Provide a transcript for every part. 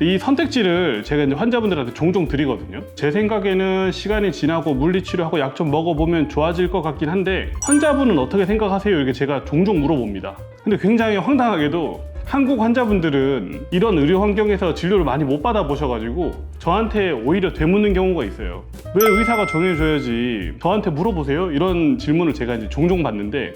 이 선택지를 제가 이제 환자분들한테 종종 드리거든요. 제 생각에는 시간이 지나고 물리치료하고 약 좀 먹어보면 좋아질 것 같긴 한데 환자분은 어떻게 생각하세요? 이렇게 제가 종종 물어봅니다. 근데 굉장히 황당하게도 한국 환자분들은 이런 의료 환경에서 진료를 많이 못 받아보셔가지고 저한테 오히려 되묻는 경우가 있어요. 왜 의사가 정해줘야지 저한테 물어보세요? 이런 질문을 제가 이제 종종 받는데,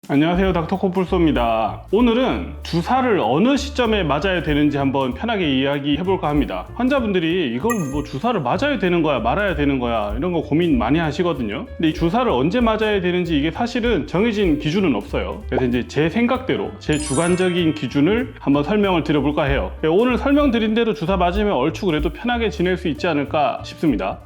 안녕하세요, 닥터 콤플소입니다. 오늘은 주사를 어느 시점에 맞아야 되는지 한번 편하게 이야기해볼까 합니다. 환자분들이 이걸 뭐 주사를 맞아야 되는 거야 말아야 되는 거야 이런 거 고민 많이 하시거든요. 근데 이 주사를 언제 맞아야 되는지 이게 사실은 정해진 기준은 없어요. 그래서 이제 제 생각대로 제 주관적인 기준을 한번 설명을 드려볼까 해요. 오늘 설명드린 대로 주사 맞으면 얼추 그래도 편하게 지낼 수 있지 않을까 싶습니다.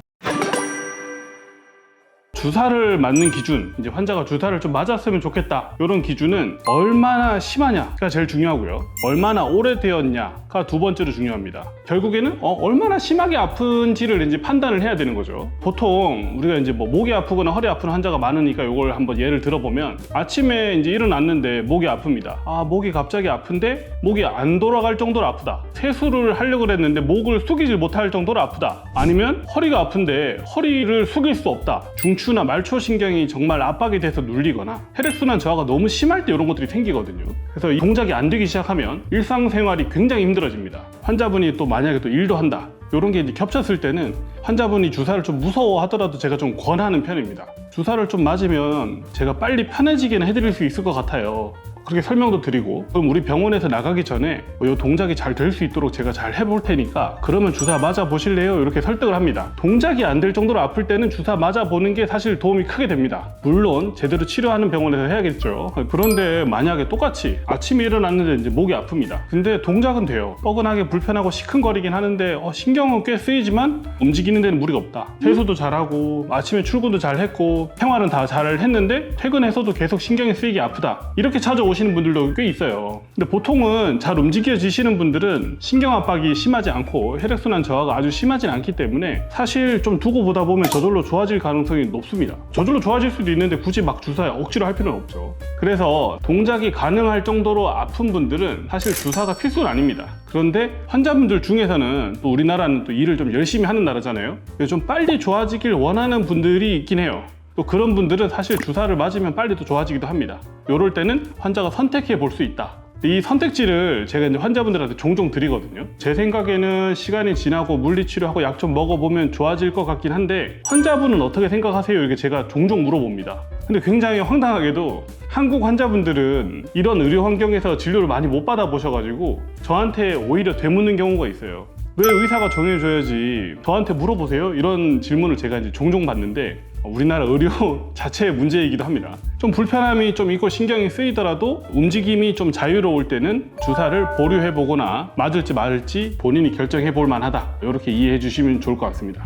주사를 맞는 기준, 이제 환자가 주사를 좀 맞았으면 좋겠다, 이런 기준은 얼마나 심하냐가 제일 중요하고요, 얼마나 오래되었냐가 두 번째로 중요합니다. 결국에는 얼마나 심하게 아픈지를 이제 판단을 해야 되는 거죠. 보통 우리가 이제 뭐 목이 아프거나 허리 아픈 환자가 많으니까 이걸 한번 예를 들어보면, 아침에 이제 일어났는데 목이 아픕니다. 목이 갑자기 아픈데 목이 안 돌아갈 정도로 아프다. 세수를 하려고 그랬는데 목을 숙이질 못할 정도로 아프다. 아니면 허리가 아픈데 허리를 숙일 수 없다. 중추나 말초신경이 정말 압박이 돼서 눌리거나 혈액순환 저하가 너무 심할 때 이런 것들이 생기거든요. 그래서 이 동작이 안 되기 시작하면 일상생활이 굉장히 힘들어집니다. 환자분이 또 만약에 또 일도 한다, 이런 게 이제 겹쳤을 때는 환자분이 주사를 좀 무서워하더라도 제가 좀 권하는 편입니다. 주사를 좀 맞으면 제가 빨리 편해지게는 해드릴 수 있을 것 같아요. 그렇게 설명도 드리고, 그럼 우리 병원에서 나가기 전에 이 동작이 잘 될 수 있도록 제가 잘 해볼 테니까 그러면 주사 맞아 보실래요? 이렇게 설득을 합니다. 동작이 안 될 정도로 아플 때는 주사 맞아 보는 게 사실 도움이 크게 됩니다. 물론 제대로 치료하는 병원에서 해야겠죠. 그런데 만약에 똑같이 아침에 일어났는데 이제 목이 아픕니다. 근데 동작은 돼요. 뻐근하게 불편하고 시큰거리긴 하는데 신경은 꽤 쓰이지만 움직이는 데는 무리가 없다. 세수도 잘하고 아침에 출근도 잘 했고 생활은 다 잘 했는데 퇴근해서도 계속 신경이 쓰이기 아프다, 이렇게 찾아오시는 분들도 꽤 있어요. 근데 보통은 잘 움직여지시는 분들은 신경 압박이 심하지 않고 혈액순환 저하가 아주 심하진 않기 때문에 사실 좀 두고 보다 보면 저절로 좋아질 가능성이 높습니다. 저절로 좋아질 수도 있는데 굳이 막 주사에 억지로 할 필요는 없죠. 그래서 동작이 가능할 정도로 아픈 분들은 사실 주사가 필수는 아닙니다. 그런데 환자분들 중에서는 또 우리나라는 또 일을 좀 열심히 하는 나라잖아요. 좀 빨리 좋아지길 원하는 분들이 있긴 해요. 또 그런 분들은 사실 주사를 맞으면 빨리 또 좋아지기도 합니다. 이럴 때는 환자가 선택해 볼 수 있다. 이 선택지를 제가 이제 환자분들한테 종종 드리거든요. 제 생각에는 시간이 지나고 물리치료하고 약 좀 먹어보면 좋아질 것 같긴 한데 환자분은 어떻게 생각하세요? 이렇게 제가 종종 물어봅니다. 근데 굉장히 황당하게도 한국 환자분들은 이런 의료 환경에서 진료를 많이 못 받아보셔가지고 저한테 오히려 되묻는 경우가 있어요. 왜 의사가 정해줘야지 저한테 물어보세요? 이런 질문을 제가 이제 종종 받는데, 우리나라 의료 자체의 문제이기도 합니다. 좀 불편함이 좀 있고 신경이 쓰이더라도 움직임이 좀 자유로울 때는 주사를 보류해보거나 맞을지 말을지 본인이 결정해볼 만하다, 이렇게 이해해 주시면 좋을 것 같습니다.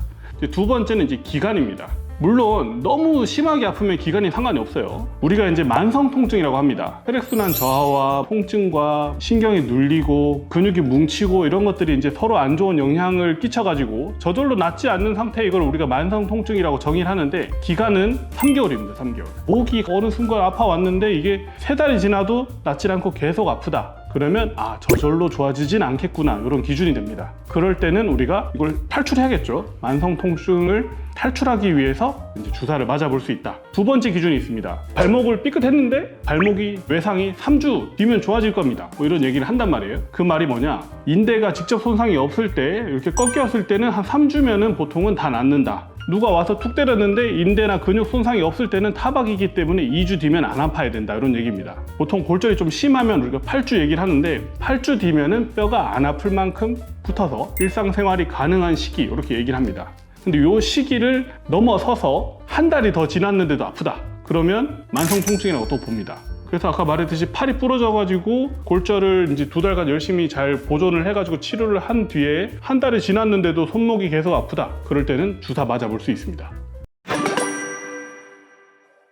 두 번째는 이제 기간입니다. 물론 너무 심하게 아프면 기간이 상관이 없어요. 우리가 이제 만성 통증이라고 합니다. 혈액순환 저하와 통증과 신경이 눌리고 근육이 뭉치고 이런 것들이 이제 서로 안 좋은 영향을 끼쳐가지고 저절로 낫지 않는 상태, 이걸 우리가 만성 통증이라고 정의를 하는데 기간은 3개월입니다. 3개월. 목이 어느 순간 아파왔는데 이게 3달이 지나도 낫지 않고 계속 아프다, 그러면 저절로 좋아지진 않겠구나, 이런 기준이 됩니다. 그럴 때는 우리가 이걸 탈출해야겠죠. 만성 통증을 탈출하기 위해서 이제 주사를 맞아볼 수 있다. 두 번째 기준이 있습니다. 발목을 삐끗했는데 발목이 외상이 3주 뒤면 좋아질 겁니다, 뭐 이런 얘기를 한단 말이에요. 그 말이 뭐냐, 인대가 직접 손상이 없을 때, 이렇게 꺾였을 때는 한 3주면은 보통은 다 낫는다. 누가 와서 툭 때렸는데 인대나 근육 손상이 없을 때는 타박이기 때문에 2주 뒤면 안 아파야 된다, 이런 얘기입니다. 보통 골절이 좀 심하면 우리가 8주 얘기를 하는데 8주 뒤면은 뼈가 안 아플 만큼 붙어서 일상생활이 가능한 시기, 이렇게 얘기를 합니다. 근데 이 시기를 넘어서서 한 달이 더 지났는데도 아프다, 그러면 만성 통증이라고 또 봅니다. 그래서 아까 말했듯이 팔이 부러져가지고 골절을 이제 2달간 열심히 잘 보존을 해가지고 치료를 한 뒤에 한 달이 지났는데도 손목이 계속 아프다, 그럴 때는 주사 맞아볼 수 있습니다.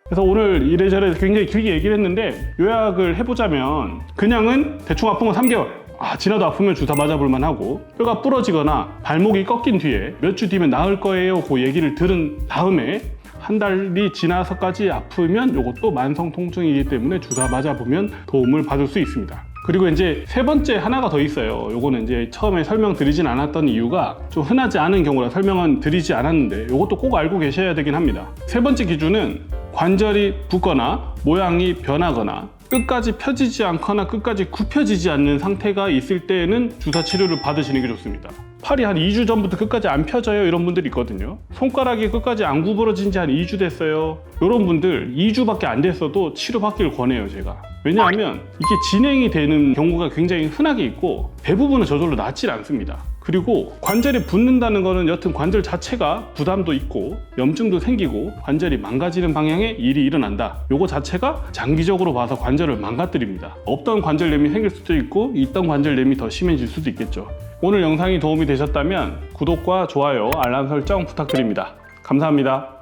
그래서 오늘 이래저래 굉장히 길게 얘기를 했는데 요약을 해보자면, 그냥은 대충 아픈 건 3개월, 지나도 아프면 주사 맞아볼만 하고, 뼈가 부러지거나 발목이 꺾인 뒤에 몇 주 뒤면 나을 거예요, 그 얘기를 들은 다음에 한 달이 지나서까지 아프면 이것도 만성 통증이기 때문에 주사 맞아보면 도움을 받을 수 있습니다. 그리고 이제 세 번째 하나가 더 있어요. 요거는 이제 처음에 설명드리진 않았던 이유가 좀 흔하지 않은 경우라 설명은 드리지 않았는데 요것도 꼭 알고 계셔야 되긴 합니다. 세 번째 기준은 관절이 붓거나 모양이 변하거나 끝까지 펴지지 않거나 끝까지 굽혀지지 않는 상태가 있을 때에는 주사 치료를 받으시는 게 좋습니다. 팔이 한 2주 전부터 끝까지 안 펴져요 이런 분들이 있거든요. 손가락이 끝까지 안 구부러진 지 한 2주 됐어요. 이런 분들 2주밖에 안 됐어도 치료받기를 권해요 제가. 왜냐하면 이게 진행이 되는 경우가 굉장히 흔하게 있고 대부분은 저절로 낫질 않습니다. 그리고 관절이 붓는다는 거는 여튼 관절 자체가 부담도 있고 염증도 생기고 관절이 망가지는 방향의 일이 일어난다. 요거 자체가 장기적으로 봐서 관절을 망가뜨립니다. 없던 관절염이 생길 수도 있고 있던 관절염이 더 심해질 수도 있겠죠. 오늘 영상이 도움이 되셨다면 구독과 좋아요, 알람 설정 부탁드립니다. 감사합니다.